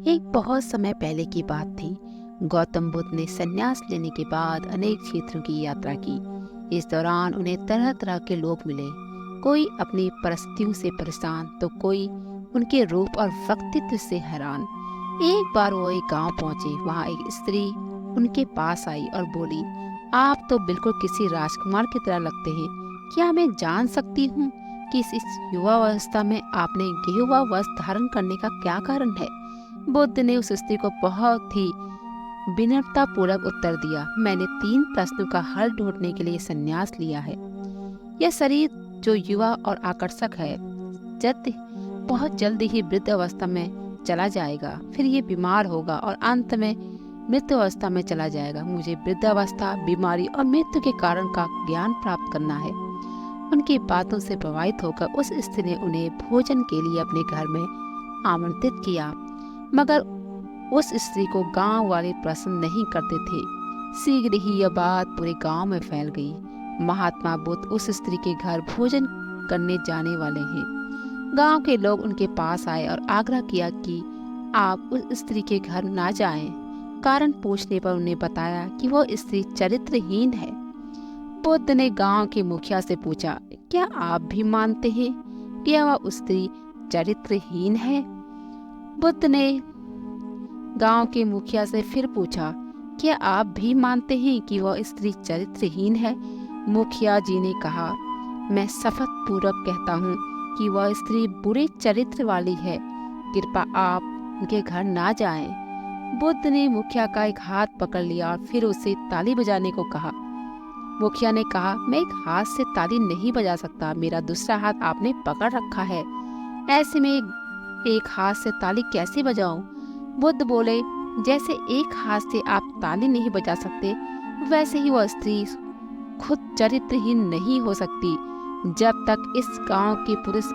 एक बहुत समय पहले की बात थी। गौतम बुद्ध ने संन्यास लेने के बाद अनेक क्षेत्रों की यात्रा की। इस दौरान उन्हें तरह तरह के लोग मिले। कोई अपनी परिस्थितियों से परेशान तो कोई उनके रूप और व्यक्तित्व से हैरान। एक बार वो एक गांव पहुंचे। वहां एक स्त्री उनके पास आई और बोली, आप तो बिल्कुल किसी राजकुमार की तरह लगते हैं। क्या मैं जान सकती हूँ कि इस युवा अवस्था में आपने गेरुआ वस्त्र धारण करने का क्या कारण है? बुद्ध ने उस स्त्री को बहुत ही विनम्रता पूर्वक उत्तर दिया, मैंने 3 प्रश्नों का हल ढूंढने के लिए संन्यास लिया है। यह शरीर जो युवा और आकर्षक है, बहुत जल्दी ही वृद्ध अवस्था में चला जाएगा। फिर ये बीमार होगा और अंत में मृत्यु अवस्था में चला जाएगा। मुझे वृद्ध अवस्था, बीमारी और मृत्यु के कारण का ज्ञान प्राप्त करना है। उनकी बातों से प्रभावित होकर उस स्त्री ने उन्हें भोजन के लिए अपने घर में आमंत्रित किया, मगर उस स्त्री को गांव वाले पसंद नहीं करते थे। शीघ्र ही यह बात पूरे गांव में फैल गई। महात्मा बुद्ध उस स्त्री के घर भोजन करने जाने वाले हैं। गांव के लोग उनके पास आए और आग्रह किया कि आप उस स्त्री के घर ना जाएं। कारण पूछने पर उन्हें बताया कि वह स्त्री चरित्रहीन है। बुद्ध ने गांव के मुखिया से पूछा, क्या आप भी मानते हैं कि वह स्त्री चरित्रहीन है? बुद्ध ने गांव के मुखिया से फिर पूछा, क्या आप भी मानते हैं कि वह स्त्री चरित्रहीन है? मुखिया जी ने कहा, मैं शपथ पूर्वक कहता हूँ कि वह स्त्री बुरे चरित्र वाली है। कृपया आप उनके घर ना जाएं। बुद्ध ने मुखिया का एक हाथ पकड़ लिया और फिर उसे ताली बजाने को कहा। मुखिया ने कहा, मैं एक हाथ से ताली नहीं बजा सकता, मेरा दूसरा हाथ आपने पकड़ रखा है। ऐसे में एक हाथ से ताली कैसे बजाऊं? बुद्ध बोले, जैसे एक हाथ से आप ताली नहीं बजा सकते, वैसे ही वह स्त्री खुद चरित्रहीन नहीं हो सकती जब तक इस गांव के पुरुष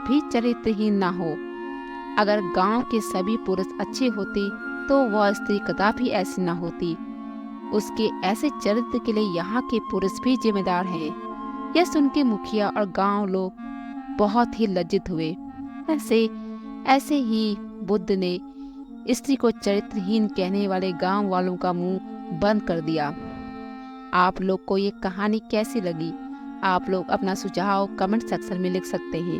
भी चरित्रहीन ना हो। अगर गांव के सभी पुरुष अच्छे होते तो वह स्त्री कदापि ऐसी ना होती। उसके ऐसे चरित्र के लिए यहाँ के पुरुष भी जिम्मेदार हैं। यह सुन के मुखिया और गांव लोग बहुत ही लज्जित हुए। ऐसे ही बुद्ध ने स्त्री को चरित्रहीन कहने वाले गांव वालों का मुंह बंद कर दिया। आप लोग को ये कहानी कैसी लगी? आप लोग अपना सुझाव कमेंट सेक्शन में लिख सकते हैं।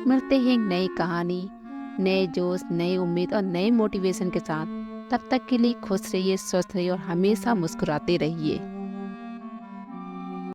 मिलते हैं नई कहानी, नए जोश, नई उम्मीद और नए मोटिवेशन के साथ। तब तक के लिए खुश रहिए, स्वस्थ रहिए और हमेशा मुस्कुराते रहिए।